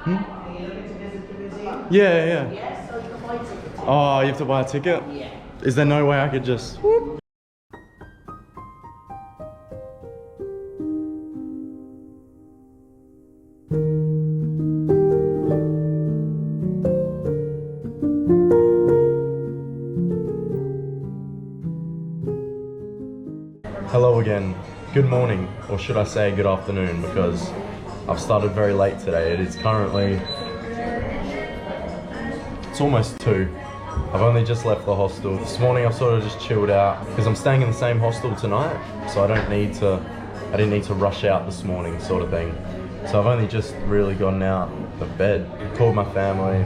Hmm? Are you looking to visit the museum? Yeah. Yes, so you can buy tickets. Oh, you have to buy a ticket? Yeah. Is there no way I could just... Whoop? Hello again. Good morning, or should I say good afternoon, because I've started very late today. It is currently... It's almost 2. I've only just left the hostel. This morning I've sort of just chilled out because I'm staying in the same hostel tonight, so I didn't need to rush out this morning sort of thing. So I've only just really gotten out of bed, called my family,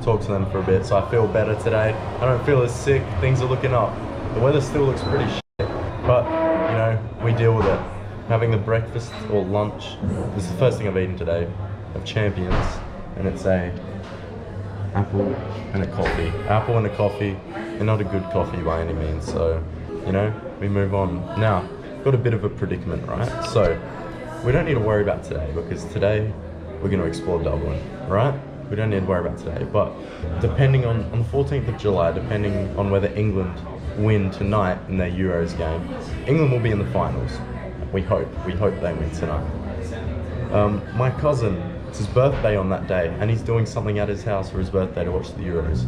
talked to them for a bit, so I feel better today. I don't feel as sick, things are looking up. The weather still looks pretty shit, but you know, we deal with it. Having the breakfast or lunch, this is the first thing I've eaten today, of Champions, and it's a apple and a coffee. Apple and a coffee, and not a good coffee by any means, so, you know, we move on. Now, got a bit of a predicament, right? So, we don't need to worry about today, because today we're going to explore Dublin, right? We don't need to worry about today, but depending on the 14th of July, depending on whether England win tonight in their Euros game, England will be in the finals. We hope they win tonight. My cousin, it's his birthday on that day, and he's doing something at his house for his birthday to watch the Euros.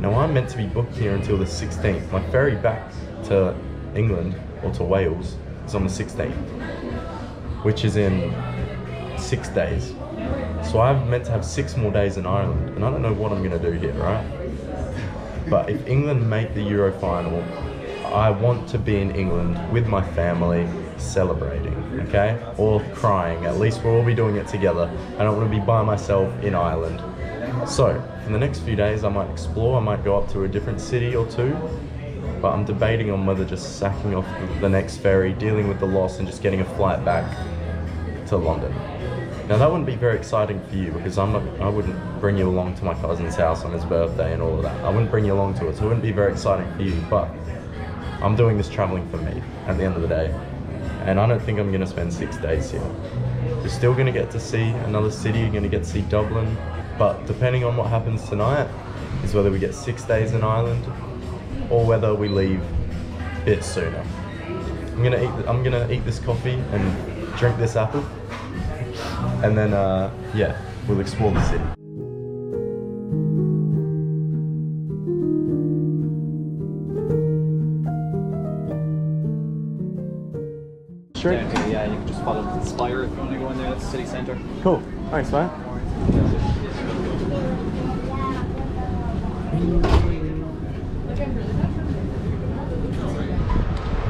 Now I'm meant to be booked here until the 16th. My ferry back to England, or to Wales, is on the 16th, which is in 6 days. So I'm meant to have 6 more days in Ireland, and I don't know what I'm gonna do here, right? But if England make the Euro final, I want to be in England with my family, celebrating, okay? Or crying. At least we'll all be doing it together. I don't want to be by myself in Ireland. So, for the next few days I might explore, I might go up to a different city or two, but I'm debating on whether just sacking off the next ferry, dealing with the loss, and just getting a flight back to London. Now that wouldn't be very exciting for you, because I wouldn't bring you along to my cousin's house on his birthday and all of that. I wouldn't bring you along to it, so it wouldn't be very exciting for you, but I'm doing this traveling for me at the end of the day. And I don't think I'm gonna spend 6 days here. We're still gonna get to see another city, you're gonna get to see Dublin, but depending on what happens tonight is whether we get 6 days in Ireland or whether we leave a bit sooner. I'm gonna eat this coffee and drink this apple, and then yeah, we'll explore the city. Sure. Yeah, you can just follow the spire if you want to go in there. That's the city centre. Cool. Thanks, man.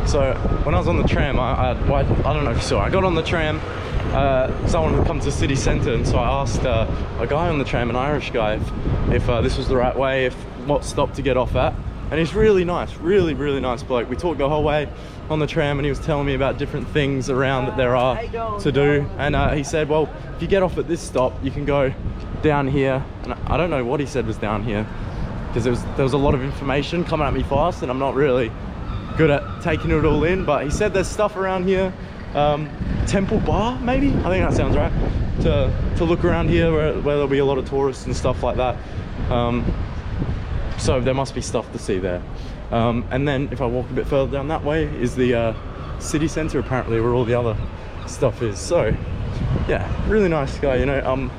So when I was on the tram, I don't know if you saw, I got on the tram because I wanted to come to the city centre, and so I asked a guy on the tram, an Irish guy, if this was the right way, if what stop to get off at. And he's really nice, really nice bloke. We talked the whole way on the tram, and he was telling me about different things around that there are to do. And he said, well, if you get off at this stop, you can go down here. And I don't know what he said was down here, because there was a lot of information coming at me fast, and I'm not really good at taking it all in. But he said there's stuff around here, Temple Bar, maybe? I think that sounds right. To look around here where there'll be a lot of tourists and stuff like that. So there must be stuff to see there. And then if I walk a bit further down that way is the city centre, apparently, where all the other stuff is. So yeah, really nice guy, you know.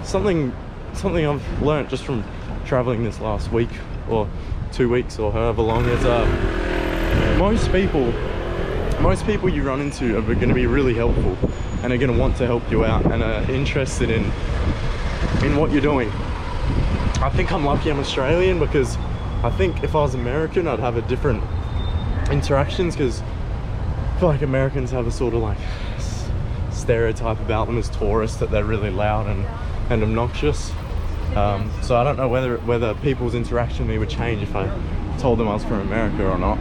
Something I've learnt just from travelling this last week or 2 weeks or however long is most people you run into are going to be really helpful and are going to want to help you out and are interested in what you're doing. I think I'm lucky I'm Australian, because I think if I was American I'd have a different interactions, because I feel like Americans have a sort of like stereotype about them as tourists, that they're really loud and obnoxious. So I don't know whether people's interaction with me would change if I told them I was from America or not.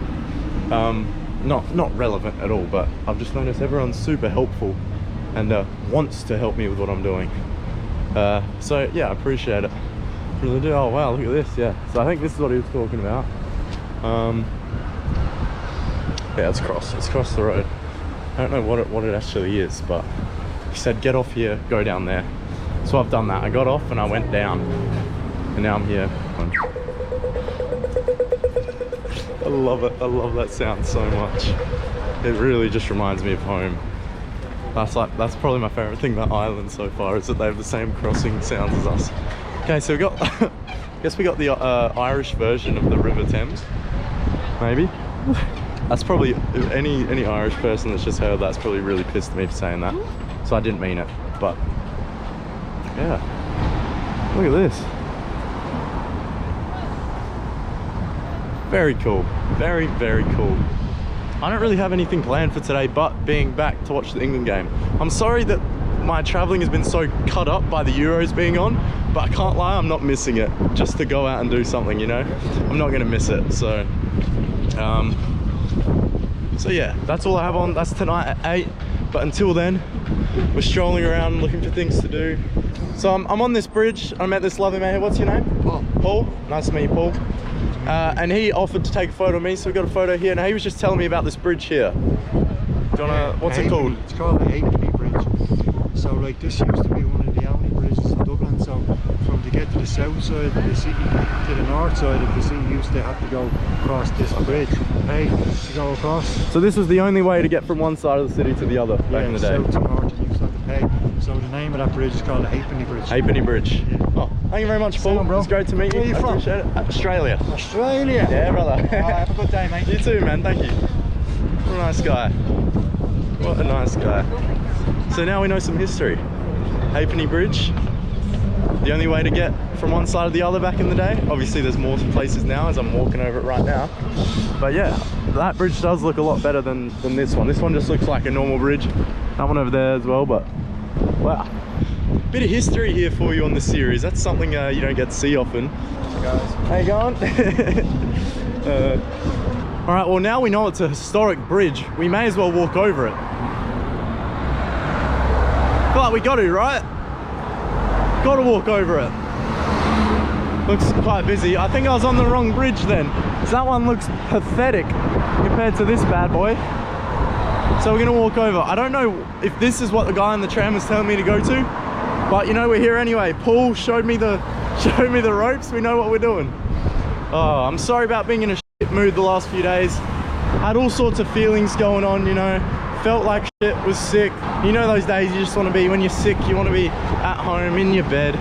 Not relevant at all, but I've just noticed everyone's super helpful and wants to help me with what I'm doing. So yeah, I appreciate it. Really do. Oh wow, look at this. Yeah, so I think this is what he was talking about. Yeah, it's across the road. I don't know what it actually is, but he said get off here, go down there. So I've done that. I got off and I went down. And now I'm here. I love it. I love that sound so much. It really just reminds me of home. That's probably my favorite thing about Ireland so far, is that they have the same crossing sounds as us. Okay, so we got, I guess we got the Irish version of the River Thames, maybe. That's probably, any Irish person that's just heard that's probably really pissed at me for saying that. So I didn't mean it, but yeah. Look at this. Very cool. Very, very cool. I don't really have anything planned for today but being back to watch the England game. I'm sorry that my traveling has been so cut up by the Euros being on, but I can't lie, I'm not missing it. Just to go out and do something, you know? I'm not gonna miss it, so yeah, that's all I have on. That's tonight at 8, but until then, we're strolling around looking for things to do. So I'm on this bridge. I met this lovely man here. What's your name? Paul. Paul? Nice to meet you, Paul. And he offered to take a photo of me, so we got a photo here. Now he was just telling me about this bridge here. Do you wanna, what's it called? It's called the Halfpenny Bridge. So like this used to be one of the only bridges in Dublin. So from to get to the south side of the city to the north side of the city, you used to have to go across this bridge. Hey, to go across. So this was the only way to get from one side of the city to the other back in the day. South to north, and you used to have to pay. So the name of that bridge is called the Halfpenny Bridge. Halfpenny Bridge. Yeah. Oh, thank you very much, Paul. Bro. It's great to meet you. Where are you from? Appreciate it. Australia. Australia? Yeah, brother. Have a good day, mate. You too, man. Thank you. What a nice guy. What a nice guy. So now we know some history. Halfpenny Bridge. The only way to get from one side to the other back in the day. Obviously there's more places now as I'm walking over it right now. But yeah, that bridge does look a lot better than this one. This one just looks like a normal bridge. That one over there as well, but wow. Bit of history here for you on the series. That's something you don't get to see often. Hey guys. How you going? All right, well now we know it's a historic bridge. We may as well walk over it. I feel like we got to, right? Got to walk over it. Looks quite busy. I think I was on the wrong bridge then, because that one looks pathetic compared to this bad boy. So we're gonna walk over. I don't know if this is what the guy on the tram was telling me to go to, but you know, we're here anyway. Paul showed me the ropes. We know what we're doing. Oh, I'm sorry about being in a shit mood the last few days. Had all sorts of feelings going on, you know. Felt like shit, was sick. You know those days you just want to be, when you're sick, you want to be at home, in your bed,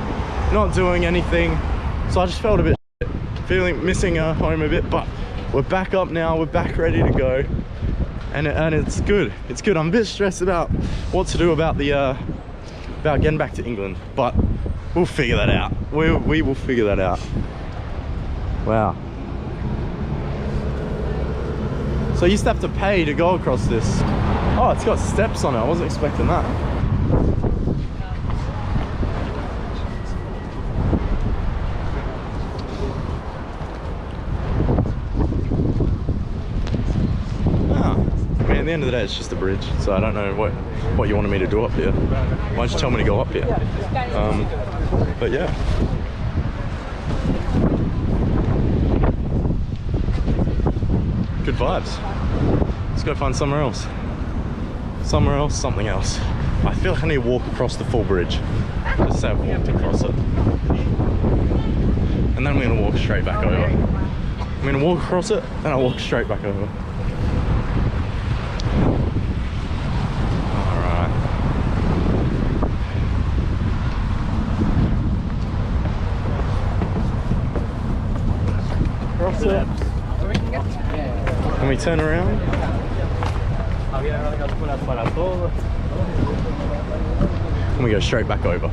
not doing anything. So I just felt a bit shit, missing home a bit, but we're back up now, we're back ready to go. And it's good, it's good. I'm a bit stressed about what to do about about getting back to England, but we'll figure that out. We will figure that out. Wow. So you used to have to pay to go across this. Oh, it's got steps on it. I wasn't expecting that. Ah, I mean, at the end of the day, it's just a bridge. So I don't know what you wanted me to do up here. Why don't you tell me to go up here? But yeah. Good vibes. Let's go find somewhere else. Somewhere else, something else. I feel like I need to walk across the full bridge. Just say I've walked across it. And then I'm gonna walk straight back over. I'm gonna walk across it, then I'll walk straight back over. Alright. Cross it. Can we turn around? And we go straight back over.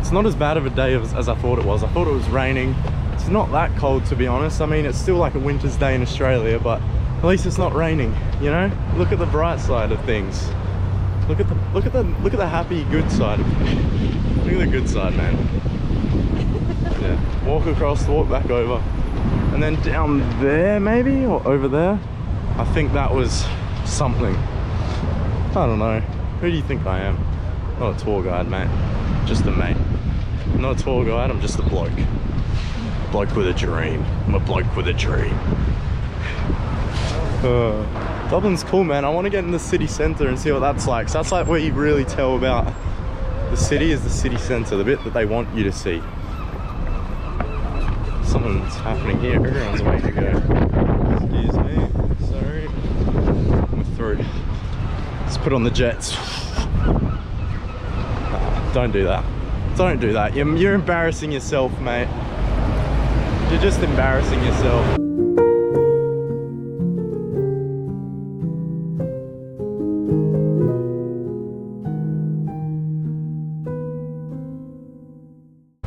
It's not as bad of a day as I thought it was. I thought it was raining. It's not that cold, to be honest. I mean, it's still like a winter's day in Australia, but at least it's not raining, you know? Look at the bright side of things. Look at the happy, good side of things. Look at the good side, man. Yeah. Walk across, walk back over. And then down there maybe, or over there. I think that was something. I don't know. Who do you think I am? Not a tour guide, mate. Just a mate. I'm not a tour guide, I'm just a bloke. Bloke with a dream. I'm a bloke with a dream. Dublin's cool, man. I want to get in the city centre and see what that's like. So that's like where you really tell about the city, is the city centre, the bit that they want you to see. Something's happening here. Everyone's waiting to go. Excuse me. Sorry. I'm through. Let's put on the jets. Don't do that. Don't do that. You're embarrassing yourself, mate. You're just embarrassing yourself.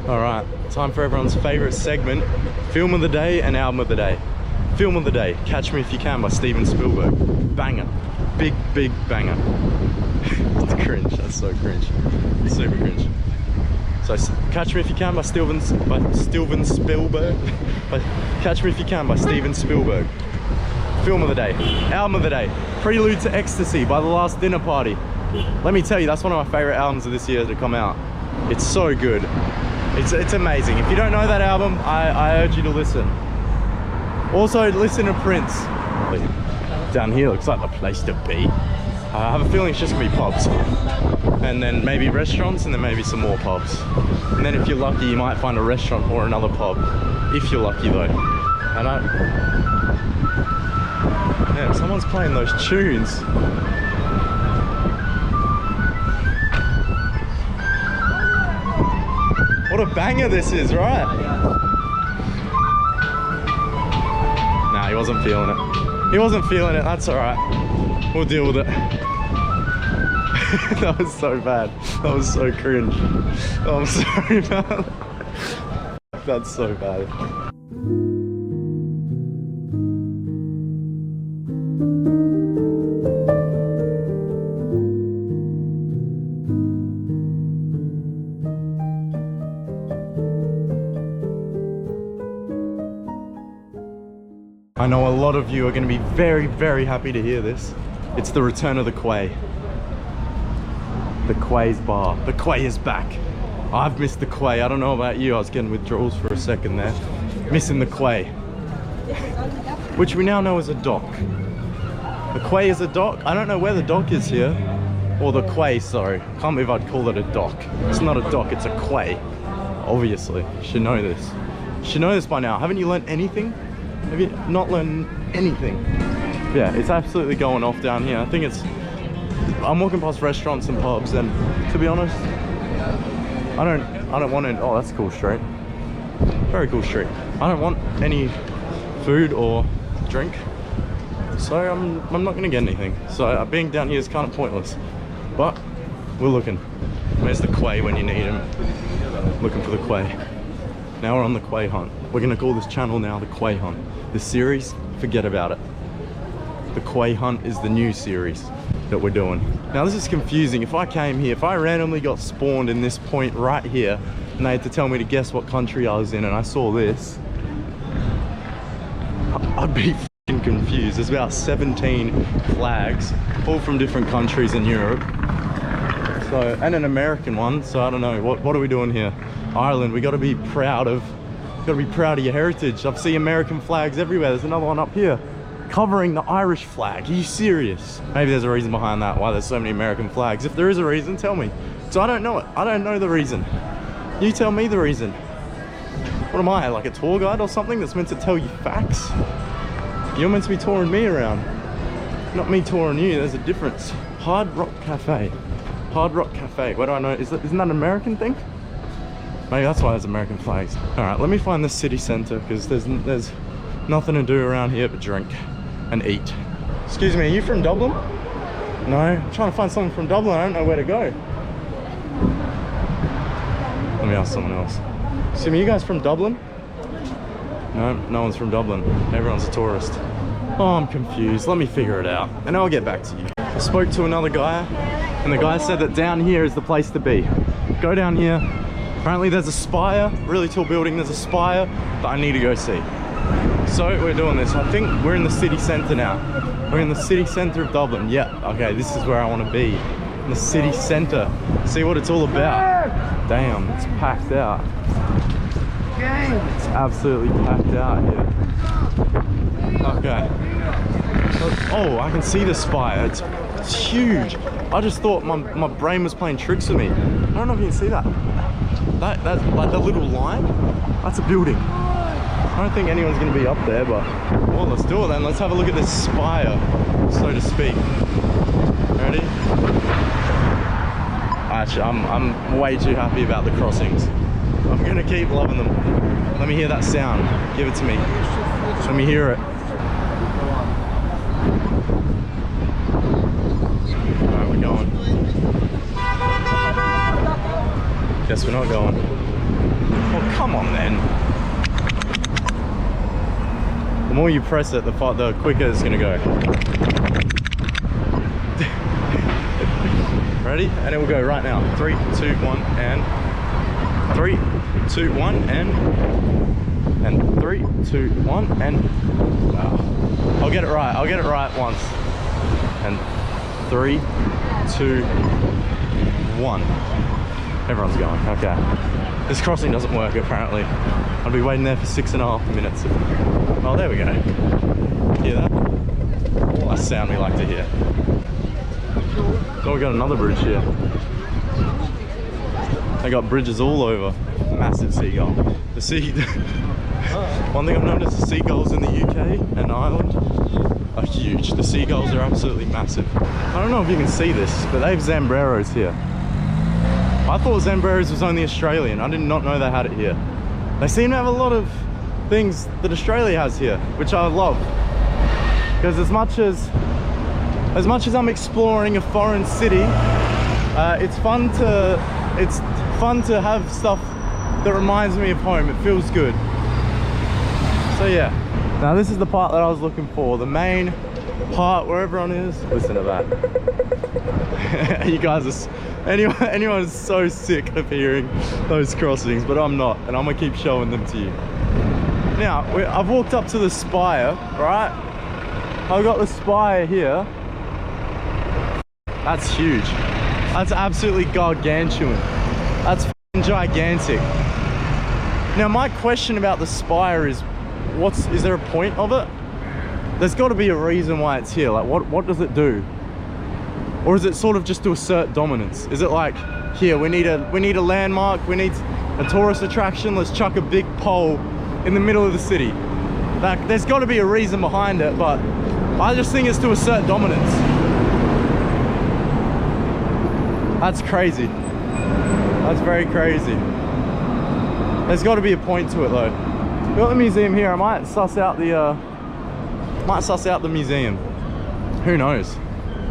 Alright, time for everyone's favourite segment. Film of the day and album of the day. Film of the day, Catch Me If You Can by Steven Spielberg. Banger. Big, big banger. It's cringe, that's so cringe. Super cringe. So, Catch Me If You Can by Steven Spielberg. Catch Me If You Can by Steven Spielberg. Film of the day. Album of the day. Prelude to Ecstasy by The Last Dinner Party. Let me tell you, that's one of my favourite albums of this year to come out. It's so good. It's amazing. If you don't know that album, I urge you to listen. Also, listen to Prince. Down here looks like the place to be. I have a feeling it's just gonna be pubs. And then maybe restaurants, and then maybe some more pubs. And then if you're lucky, you might find a restaurant or another pub. If you're lucky though. And man, someone's playing those tunes. What a banger this is, right? Nah, he wasn't feeling it. He wasn't feeling it, that's alright. We'll deal with it. That was so bad. That was so cringe. Oh, I'm sorry, man. That's so bad. I know a lot of you are going to be very, very happy to hear this. It's the return of the Quay. The Quay's bar. The Quay is back. I've missed the Quay. I don't know about you. I was getting withdrawals for a second there. Missing the Quay. Which we now know is a dock. The Quay is a dock. I don't know where the dock is here. Or the Quay, sorry. Can't believe I'd call it a dock. It's not a dock, it's a Quay. Obviously. You should know this. You should know this by now. Haven't you learned anything? Have you not learned anything? Yeah, it's absolutely going off down here. I think it's... I'm walking past restaurants and pubs, and to be honest, I don't want to... Oh, that's a cool street. Very cool street. I don't want any food or drink, so I'm not going to get anything. So being down here is kind of pointless. But we're looking. Where's the Quay when you need him? Looking for the Quay. Now we're on the Quay hunt. We're going to call this channel now the Quay Hunt. This series, forget about it. The Quay Hunt is the new series that we're doing. Now this is confusing. If I came here, if I randomly got spawned in this point right here, and they had to tell me to guess what country I was in, and I saw this, I'd be f***ing confused. There's about 17 flags, all from different countries in Europe. So, and an American one, so I don't know, what are we doing here? Ireland, we gotta be proud of your heritage. I see American flags everywhere. There's another one up here covering the Irish flag. Are you serious? Maybe there's a reason behind that, why there's so many American flags. If there is a reason, tell me. So I don't know it. I don't know the reason. You tell me the reason. What am I, like a tour guide or something that's meant to tell you facts? You're meant to be touring me around, not me touring you. There's a difference. Hard Rock Cafe. Hard Rock Cafe. Where do I know? Isn't that an American thing? Maybe that's why there's American flags. All right, let me find the city center, because there's nothing to do around here but drink and eat. Excuse me, are you from Dublin? No, I'm trying to find someone from Dublin. I don't know where to go. Let me ask someone else. Excuse me, you guys from Dublin? No, no one's from Dublin. Everyone's a tourist. Oh, I'm confused. Let me figure it out, and I'll get back to you. I spoke to another guy, and the guy said that down here is the place to be. Go down here. Apparently there's a spire, really tall building, there's a spire that I need to go see. So we're doing this. I think we're in the city centre now. We're in the city centre of Dublin. Yeah, okay, this is where I want to be. In the city centre. See what it's all about. Damn, it's packed out. It's absolutely packed out here. Okay. Oh, I can see the spire. It's huge. I just thought my brain was playing tricks with me. I don't know if you can see that. That's like the little line. That's a building. I don't think anyone's going to be up there, but well, let's do it then. Let's have a look at this spire, so to speak. Ready? Actually, I'm way too happy about the crossings. I'm going to keep loving them. Let me hear that sound. Give it to me. Let me hear it. Alright, we're going. Guess we're not going. Oh, come on then. The more you press it, the quicker it's gonna go. Ready? And it will go right now. 3, 2, 1, and 3, 2, 1, and 3, 2, 1, and I'll get it right. I'll get it right once. And 3, 2, 1. Everyone's going. Okay. This crossing doesn't work apparently. I'll be waiting there for 6.5 minutes. Oh, there we go. Hear that? That's the sound we like to hear. Oh, we got another bridge here. They got bridges all over. Massive seagull. The sea. One thing I've noticed: the seagulls in the UK and Ireland are huge. The seagulls are absolutely massive. I don't know if you can see this, but they have Zambreros here. I thought Zambreros was only Australian. I did not know they had it here. They seem to have a lot of things that Australia has here, which I love. Because as much as I'm exploring a foreign city, it's fun to have stuff that reminds me of home. It feels good. So yeah. Now this is the part that I was looking for. The main part where everyone is. Listen to that. You guys are... Anyone is so sick of hearing those crossings, but I'm not, and I'm gonna keep showing them to you. Now, I've walked up to the spire, right? I've got the spire here. That's huge. That's absolutely gargantuan. That's f***ing gigantic. Now, my question about the spire is, is there a point of it? There's got to be a reason why it's here. Like, what does it do? Or is it sort of just to assert dominance? Is it like, here, we need a landmark, we need a tourist attraction, let's chuck a big pole in the middle of the city. Like, there's got to be a reason behind it, but I just think it's to assert dominance. That's crazy. That's very crazy. There's got to be a point to it though. We've got the museum here. I might suss out the museum. Who knows?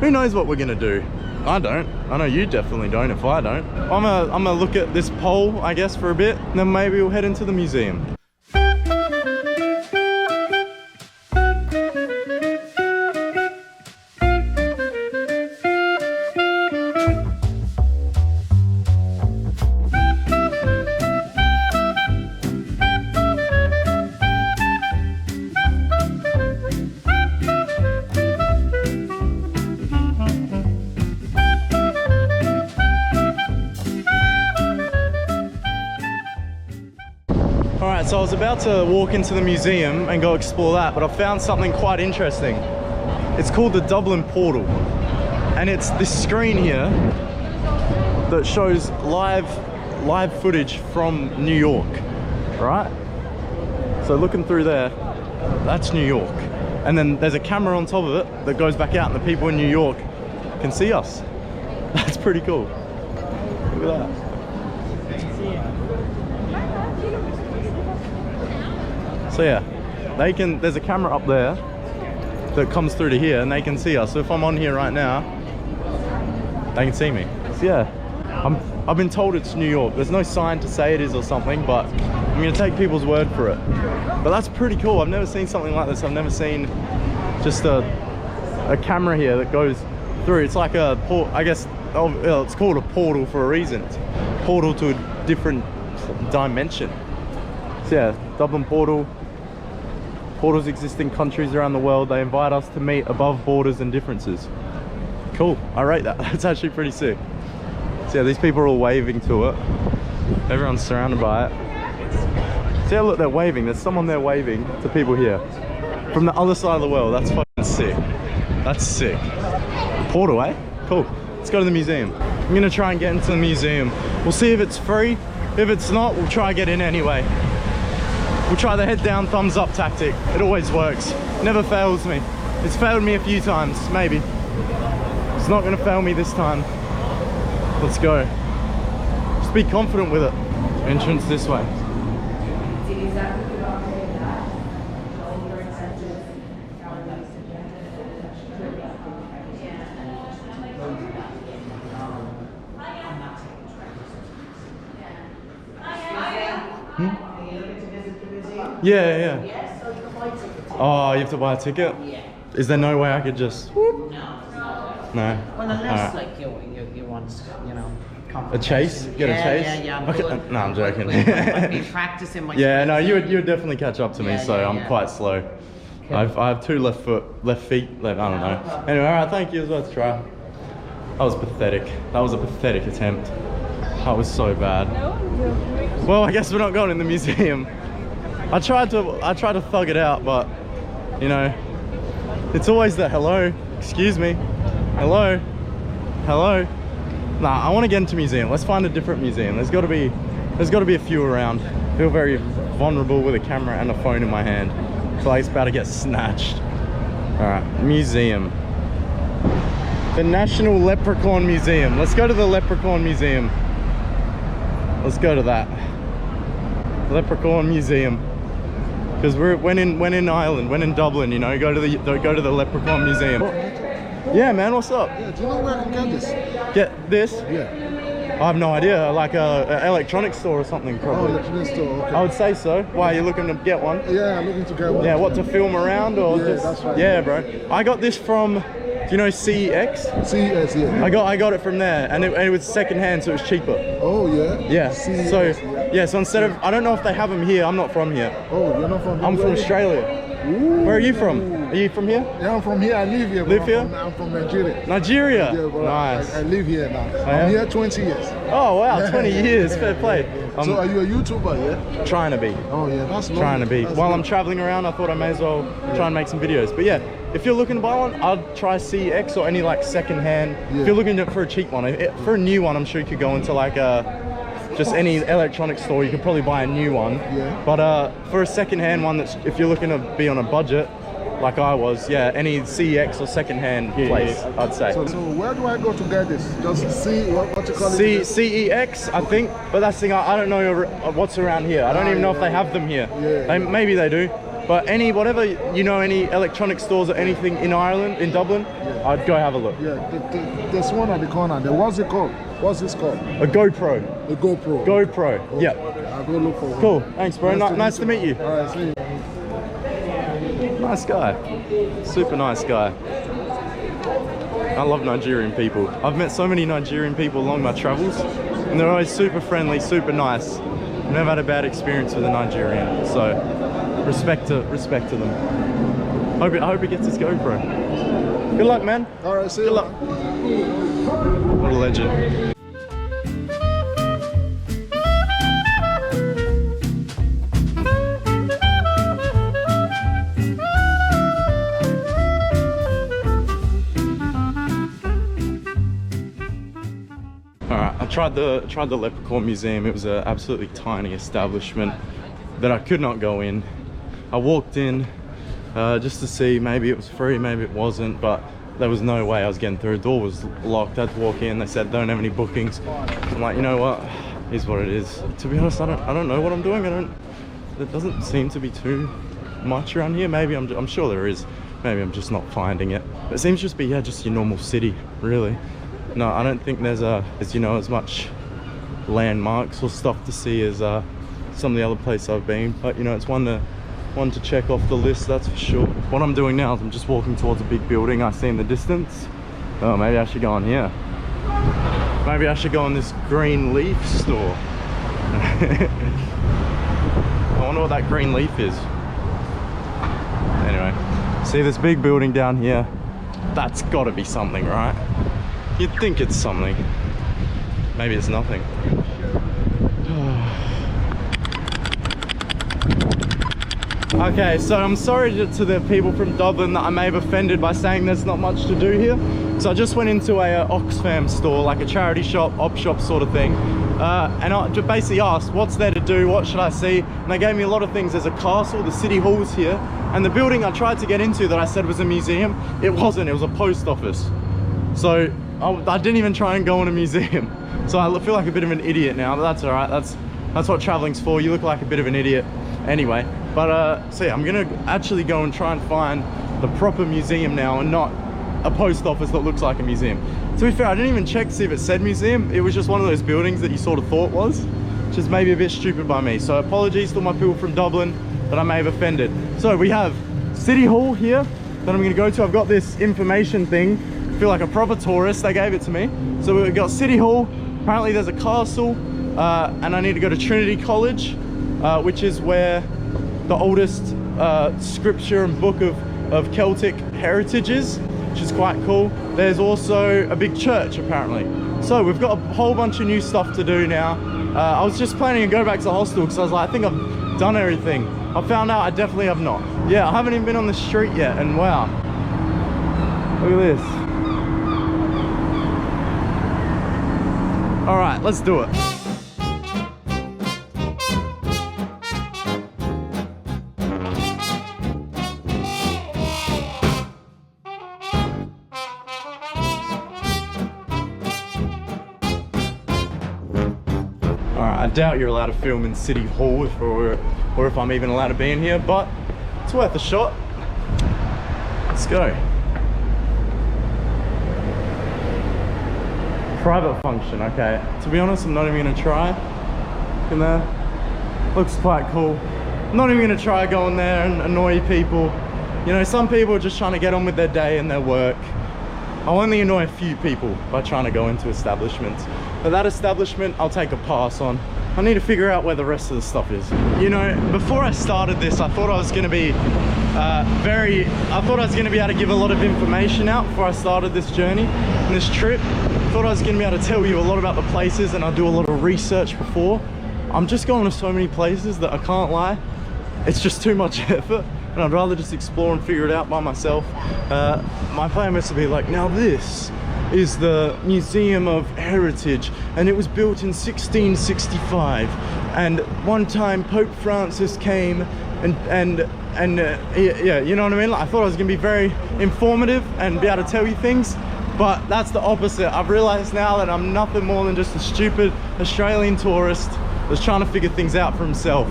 Who knows what we're gonna do? I don't. I know you definitely don't if I don't. I'm gonna look at this pole, I guess, for a bit, and then maybe we'll head into the museum. Alright, so I was about to walk into the museum and go explore that, but I found something quite interesting. It's called the Dublin Portal, and it's this screen here that shows live footage from New York, right? So looking through there, that's New York, and then there's a camera on top of it that goes back out, and the people in New York can see us. That's pretty cool. Look at that. So yeah, there's a camera up there that comes through to here and they can see us. So if I'm on here right now, they can see me. So yeah, I've been told it's New York. There's no sign to say it is or something, but I'm gonna take people's word for it. But that's pretty cool. I've never seen something like this. I've never seen just a camera here that goes through. It's like a port, I guess. It's called a portal for a reason. It's a portal to a different dimension. So yeah, Dublin Portal. Portals exist in countries around the world. They invite us to meet above borders and differences. Cool, I rate that. That's actually pretty sick. So yeah, these people are all waving to it. Everyone's surrounded by it. So yeah, look, they're waving. There's someone there waving to people here. From the other side of the world. That's fucking sick. That's sick. Portal, eh? Cool. Let's go to the museum. I'm gonna try and get into the museum. We'll see if it's free. If it's not, we'll try and get in anyway. We'll try the head down, thumbs up tactic. It always works. Never fails me. It's failed me a few times, maybe. It's not gonna fail me this time. Let's go. Just be confident with it. Entrance this way. Yeah, yeah. Yes, so you can buy tickets. Oh, you have to buy a ticket? Yeah. Is there no way I could just... No. No? Well, unless Alright. like you want, you know, A chase? Get a chase? Yeah, I'm Okay. good. No, I'm joking. I've been practicing my Yeah, no, skills. you would definitely catch up to me, Yeah, so yeah, I'm yeah. quite slow. I have two left feet, I don't know. Anyway, alright, thank you, it was worth a try. That was pathetic. That was a pathetic attempt. That was so bad. Well, I guess we're not going in the museum. I tried to thug it out, but you know, it's always the hello, excuse me, hello, hello. Nah, I want to get into museum. Let's find a different museum. There's got to be a few around. I feel very vulnerable with a camera and a phone in my hand. It's like it's about to get snatched. All right, museum. The National Leprechaun Museum. Let's go to the Leprechaun Museum. Let's go to that. Leprechaun Museum. Because when in Ireland, when in Dublin, you know, go to the Leprechaun Museum. Yeah, man, what's up? Yeah, do you know where I can get this? Get this? Yeah. I have no idea. Like a electronics store or something, Oh, probably. electronics store. Okay. I would say so. Why are you looking to get one? Yeah, I'm looking to get one. Yeah, what, to film around or Yeah, just? that's right. Yeah, bro. I got this from, do you know CEX? CES, yeah. I got it from there, and it was second hand, so it was cheaper. Oh, yeah. Yeah. CES, So yeah. so instead of, I don't know if they have them here. I'm not from here. Oh, you're not from I'm here? from Australia. Ooh. Where are you from? Are you from here? Yeah, I'm from here. I live here. but Live I'm here? I'm from Nigeria. Nigeria. Yeah, but Nice. I live here now. yeah? I'm here 20 years. Oh wow, 20 years. Fair play. So are I'm you a YouTuber, yeah? trying to be. Oh, yeah, that's lovely. Trying to be. That's While good. I'm traveling around, I thought I may as well try and make some videos. But yeah, if you're looking to buy one, I'd try CX or any like second hand. Yeah. If you're looking for a cheap one, for a new one, I'm sure you could go into like just any electronics store. You could probably buy a new one. Yeah. But for a second hand one, that's if you're looking to be on a budget, like I was, yeah, any CX or second hand place, I'd say. So where do I go to get this? Just see what you call it? CEX, I think, but that's the thing, I don't know what's around here. I don't even know if they have them here. Yeah. Maybe they do, but any electronic stores or anything in Ireland, in Dublin, I'd go have a look. Yeah, there's one at the corner there. What's it called? What's this called? A GoPro. The GoPro. GoPro, Oh, yeah. okay. I'll go look for one. Cool, thanks bro, nice to meet you. All right, see you. Nice guy, super nice guy. I love Nigerian people. I've met so many Nigerian people along my travels, and they're always super friendly, super nice. I've never had a bad experience with a Nigerian, so respect to them. I hope he gets his GoPro. Good luck, man. All right, see you. Good luck. What a legend. I tried the Leprechaun Museum. It was an absolutely tiny establishment that I could not go in. I walked in just to see, maybe it was free, maybe it wasn't, but there was no way I was getting through. The door was locked. I had to walk in. They said don't have any bookings. I'm like, you know what? Here's what it is. To be honest, I don't know what I'm doing. There doesn't seem to be too much around here. Maybe I'm sure there is. Maybe I'm just not finding it. It seems just be just your normal city, really. No, I don't think there's as much landmarks or stuff to see as some of the other places I've been. But you know, it's one to check off the list, that's for sure. What I'm doing now is I'm just walking towards a big building I see in the distance. Oh, maybe I should go in here. Maybe I should go in this green leaf store. I wonder what that green leaf is. Anyway, see this big building down here? That's got to be something, right? You'd think it's something. Maybe it's nothing. Okay, so I'm sorry to the people from Dublin that I may have offended by saying there's not much to do here. So I just went into a Oxfam store, like a charity shop, op shop sort of thing. And I just basically asked, what's there to do? What should I see? And they gave me a lot of things. There's a castle, the city hall's here. And the building I tried to get into that I said was a museum, it wasn't, it was a post office. So I didn't even try and go in a museum. So I feel like a bit of an idiot now, but that's all right. That's what traveling's for. You look like a bit of an idiot anyway. But so yeah, I'm gonna actually go and try and find the proper museum now and not a post office that looks like a museum. To be fair, I didn't even check to see if it said museum. It was just one of those buildings that you sort of thought was, which is maybe a bit stupid by me. So apologies to my people from Dublin that I may have offended. So we have City Hall here that I'm gonna go to. I've got this information thing. I feel like a proper tourist, they gave it to me. So we've got City Hall, apparently there's a castle, and I need to go to Trinity College, which is where the oldest scripture and book of Celtic heritage is, which is quite cool. There's also a big church apparently. So we've got a whole bunch of new stuff to do now. I was just planning to go back to the hostel because I was like, I think I've done everything. I found out I definitely have not. Yeah, I haven't even been on the street yet, and wow. Look at this. All right, let's do it. I doubt you're allowed to film in City Hall or if I'm even allowed to be in here, but it's worth a shot. Let's go. Private function, okay. To be honest, I'm not even gonna try. Look in there. Looks quite cool. I'm not even gonna try going there and annoy people. You know, some people are just trying to get on with their day and their work. I'll only annoy a few people by trying to go into establishments. But that establishment, I'll take a pass on. I need to figure out where the rest of the stuff is. You know, before I started this, I thought I was gonna be able to give a lot of information out before I started this journey and this trip. I thought I was gonna be able to tell you a lot about the places, and I'll do a lot of research before. I'm just going to so many places that I can't lie. It's just too much effort, and I'd rather just explore and figure it out by myself. My plan was to be like, now this is the Museum of Heritage, and it was built in 1665, and one time Pope Francis came and yeah, you know what I mean? Like, I thought I was gonna be very informative and be able to tell you things, but that's the opposite. I've realized now that I'm nothing more than just a stupid Australian tourist that's trying to figure things out for himself.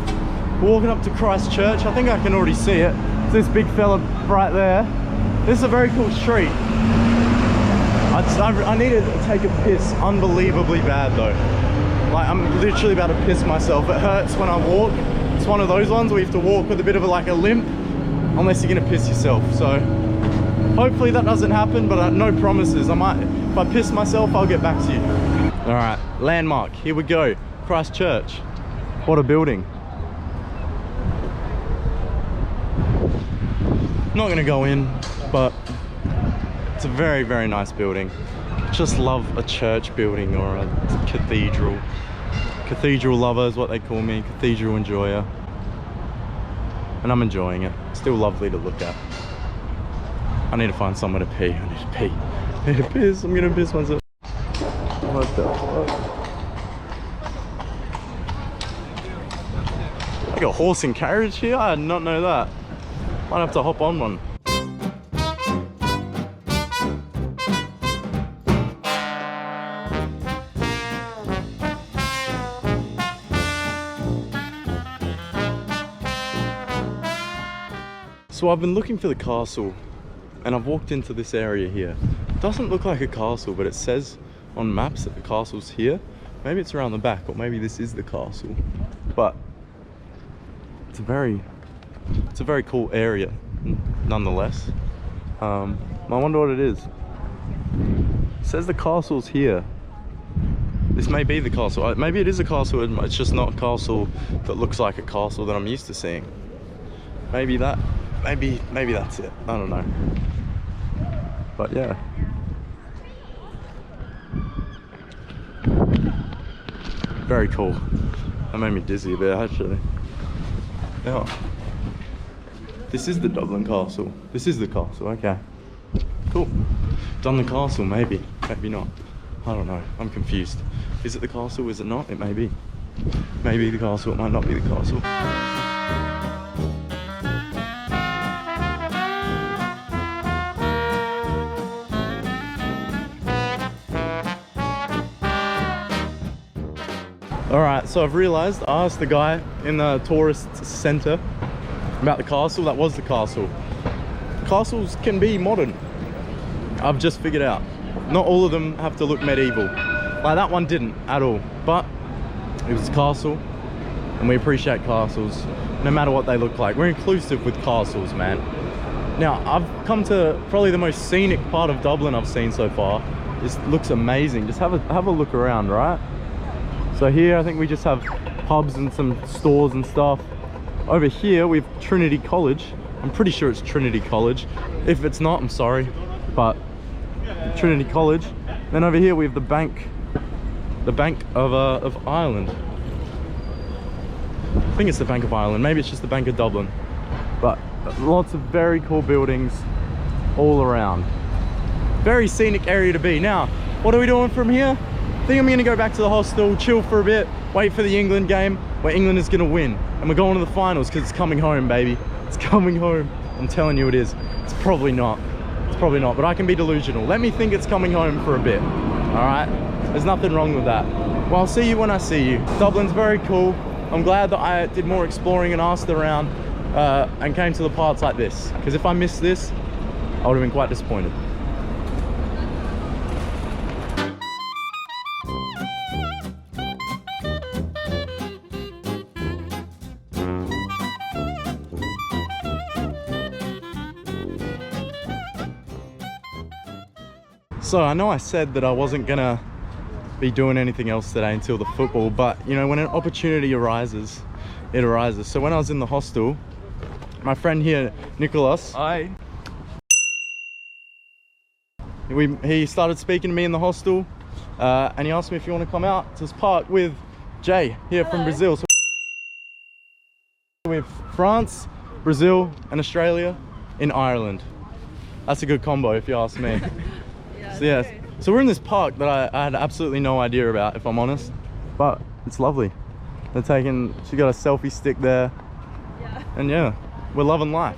We're walking up to Christ Church. I think I can already see it. It's this big fella right there. This is a very cool street. I need to take a piss unbelievably bad though. Like, I'm literally about to piss myself. It hurts when I walk. It's one of those ones where you have to walk with a bit of like a limp, unless you're gonna piss yourself. So hopefully that doesn't happen, but no promises. If I piss myself, I'll get back to you. All right, landmark, here we go. Christ Church. What a building. Not gonna go in, but it's a very, very nice building. Just love a church building or a cathedral. Cathedral lover is what they call me, cathedral enjoyer. And I'm enjoying it. Still lovely to look at. I need to find somewhere to pee. I need to pee. I need to piss. I'm gonna piss myself. What the fuck? I got a horse and carriage here? I did not know that. Might have to hop on one. So I've been looking for the castle, and I've walked into this area here. It doesn't look like a castle, but it says on maps that the castle's here. Maybe it's around the back, or maybe this is the castle. But it's a very cool area, nonetheless. I wonder what it is. It says the castle's here. This may be the castle. Maybe it is a castle. It's just not a castle that looks like a castle that I'm used to seeing. Maybe that. Maybe that's it. I don't know. But yeah. Very cool. That made me dizzy a bit actually. Yeah. This is the Dublin Castle. This is the castle, okay. Cool. Dublin Castle, maybe. Maybe not. I don't know. I'm confused. Is it the castle? Is it not? It may be. Maybe the castle. It might not be the castle. Alright, so I've realised, I asked the guy in the tourist centre about the castle. That was the castle. Castles can be modern. I've just figured out. Not all of them have to look medieval. Like that one didn't at all. But it was a castle, and we appreciate castles no matter what they look like. We're inclusive with castles, man. Now, I've come to probably the most scenic part of Dublin I've seen so far. This looks amazing. Just have a look around, right? So here I think we just have pubs and some stores and stuff. Over here we have Trinity College. I'm pretty sure it's Trinity College. If it's not, I'm sorry, but Trinity College. Then over here we have the Bank of Ireland. I think it's the Bank of Ireland. Maybe it's just the Bank of Dublin. But lots of very cool buildings all around. Very scenic area to be. Now, what are we doing from here? I think I'm gonna go back to the hostel, chill for a bit, wait for the England game where England is gonna win. And we're going to the finals because it's coming home, baby. It's coming home. I'm telling you it is. It's probably not. It's probably not, but I can be delusional. Let me think it's coming home for a bit, all right? There's nothing wrong with that. Well, I'll see you when I see you. Dublin's very cool. I'm glad that I did more exploring and asked around and came to the parts like this. Because if I missed this, I would have been quite disappointed. So I know I said that I wasn't gonna be doing anything else today until the football, but you know, when an opportunity arises, it arises. So when I was in the hostel, my friend here, Nicholas, he started speaking to me in the hostel, and he asked me if you want to come out to this park with Jay here from Brazil. So we have France, Brazil, and Australia in Ireland. That's a good combo if you ask me. So yeah, so we're in this park that I had absolutely no idea about, if I'm honest, but it's lovely. They're taking, she got a selfie stick there, and yeah, we're loving life.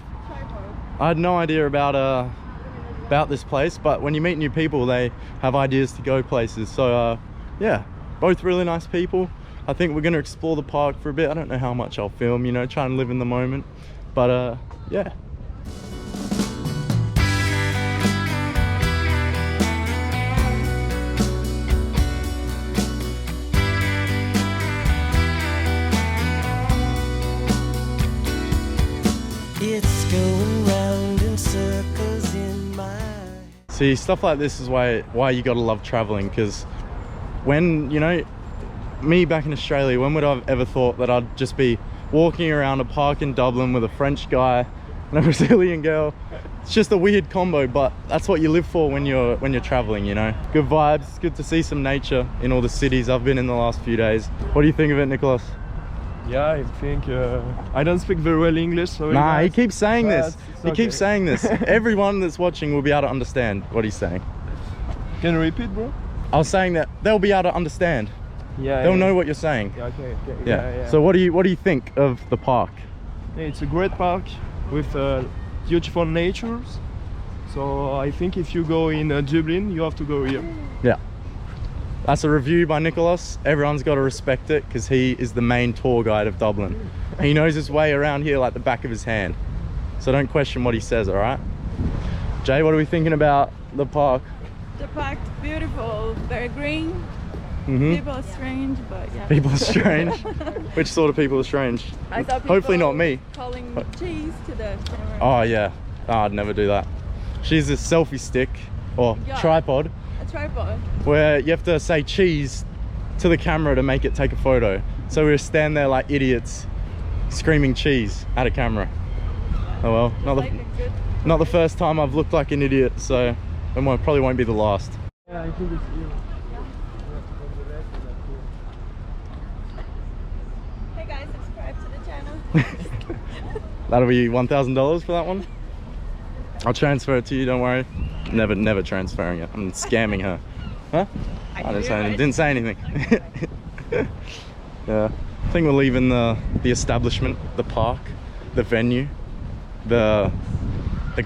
I had no idea about this place, but when you meet new people, they have ideas to go places. So yeah, both really nice people. I think we're gonna explore the park for a bit. I don't know how much I'll film, you know, try and live in the moment, but yeah. It's going round in circles in my... See, stuff like this is why you gotta love traveling, because when, you know, me back in Australia, when would I have ever thought that I'd just be walking around a park in Dublin with a French guy and a Brazilian girl? It's just a weird combo, but that's what you live for when you're traveling, you know. Good vibes. It's good to see some nature in all the cities I've been in the last few days. What do you think of it, Nicholas? Yeah, I think I don't speak very well English, so nah, he keeps saying this. He okay. keeps saying this. Everyone that's watching will be able to understand what he's saying. Can you repeat, bro? I was saying that they'll be able to understand. Yeah, They'll know what you're saying. Yeah, okay. Yeah. So what do you think of the park? Yeah, it's a great park with beautiful natures. So I think if you go in Dublin, you have to go here. Yeah. That's a review by Nicholas. Everyone's got to respect it because he is the main tour guide of Dublin. He knows his way around here like the back of his hand. So don't question what he says, all right? Jay, what are we thinking about the park? The park's beautiful, very green. People are strange, but yeah. People are strange? Which sort of people are strange? I saw people hopefully not me. calling cheese to the camera. Oh yeah, oh, I'd never do that. She's a selfie stick or tripod. A tripod. Where you have to say cheese to the camera to make it take a photo. So we were standing there like idiots screaming cheese at a camera. Oh well, not the first time I've looked like an idiot, so it probably won't be the last. Yeah, I think it's here. Hey guys, subscribe to the channel. That'll be $1,000 for that one. I'll transfer it to you, don't worry. Never transferring it. I'm scamming her. Huh? I didn't say anything. Yeah. I think we're leaving the establishment, the park, the venue, the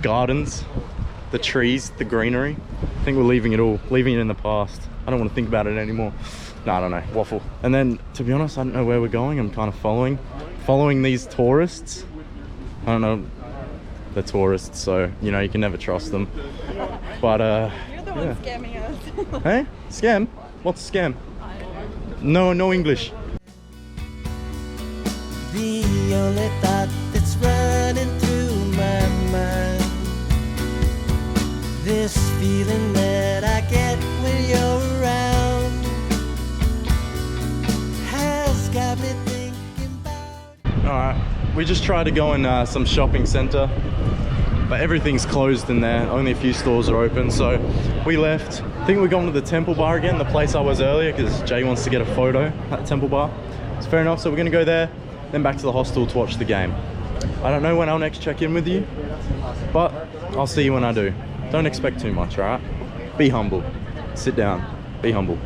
gardens, the trees, the greenery. I think we're leaving it all, leaving it in the past. I don't want to think about it anymore. No, I don't know, waffle. And then, to be honest, I don't know where we're going. I'm kind of following these tourists. I don't know, they're tourists, so, you know, you can never trust them. But, You're the one scamming us. Hey? Scam? What's a scam? No English. The only thought that's running through my mind, this feeling that I get when you're around, has got me thinking about. Alright, we just tried to go in some shopping center, but everything's closed in there. Only a few stores are open, so we left. I think we're going to the Temple Bar again, the place I was earlier, because Jay wants to get a photo at Temple Bar. It's fair enough, so we're gonna go there, then back to the hostel to watch the game. I don't know when I'll next check in with you, but I'll see you when I do. Don't expect too much, alright? Be humble. Sit down. Be humble.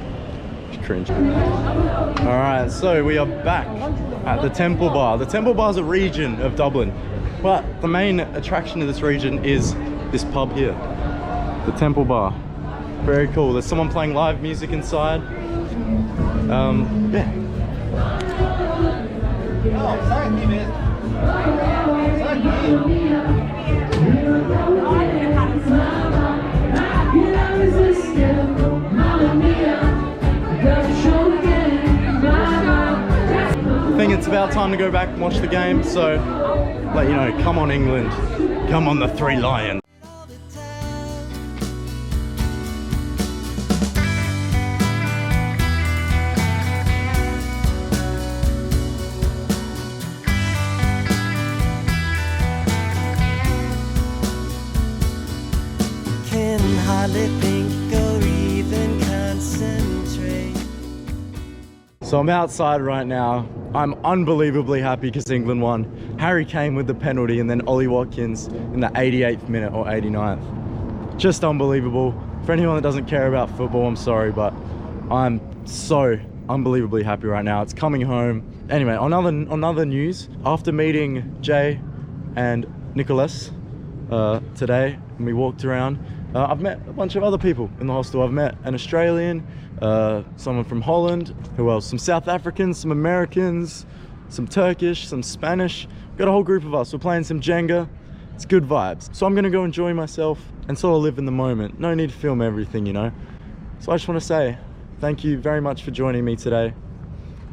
Just cringe. Alright, so we are back at the Temple Bar. The Temple Bar is a region of Dublin, but the main attraction of this region is this pub here, the Temple Bar. Very cool. There's someone playing live music inside. Yeah. I think it's about time to go back and watch the game, so let you know, come on England, come on the Three Lions. Can hardly think or even concentrate. So I'm outside right now. I'm unbelievably happy because England won. Harry Kane with the penalty and then Ollie Watkins in the 88th minute or 89th. Just unbelievable. For anyone that doesn't care about football, I'm sorry, but I'm so unbelievably happy right now. It's coming home. Anyway, on other news, after meeting Jay and Nicholas today, and we walked around, I've met a bunch of other people in the hostel. I've met an Australian, someone from Holland, who else? Some South Africans, some Americans, some Turkish, some Spanish. Got a whole group of us. We're playing some Jenga. It's good vibes. So I'm gonna go enjoy myself and sort of live in the moment. No need to film everything, you know. So I just want to say thank you very much for joining me today.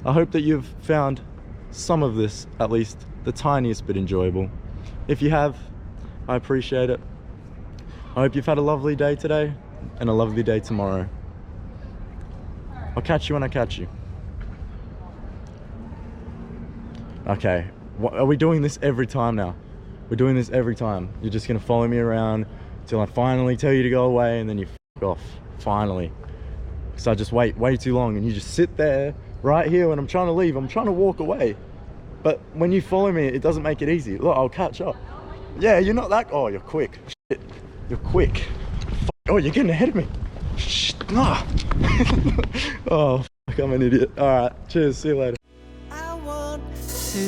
I hope that you've found some of this, at least the tiniest bit, enjoyable. If you have, I appreciate it. I hope you've had a lovely day today and a lovely day tomorrow. I'll catch you when I catch you. Okay, are we doing this every time now? We're doing this every time. You're just gonna follow me around till I finally tell you to go away and then you f off, finally. So I just wait way too long and you just sit there right here when I'm trying to leave. I'm trying to walk away. But when you follow me, it doesn't make it easy. Look, I'll catch up. Yeah, you're not that, oh, you're quick. Shit, you're quick. Oh, you're getting ahead of me. Shh, nah. Oh, fuck, I'm an idiot. All right, cheers, see you later. I want to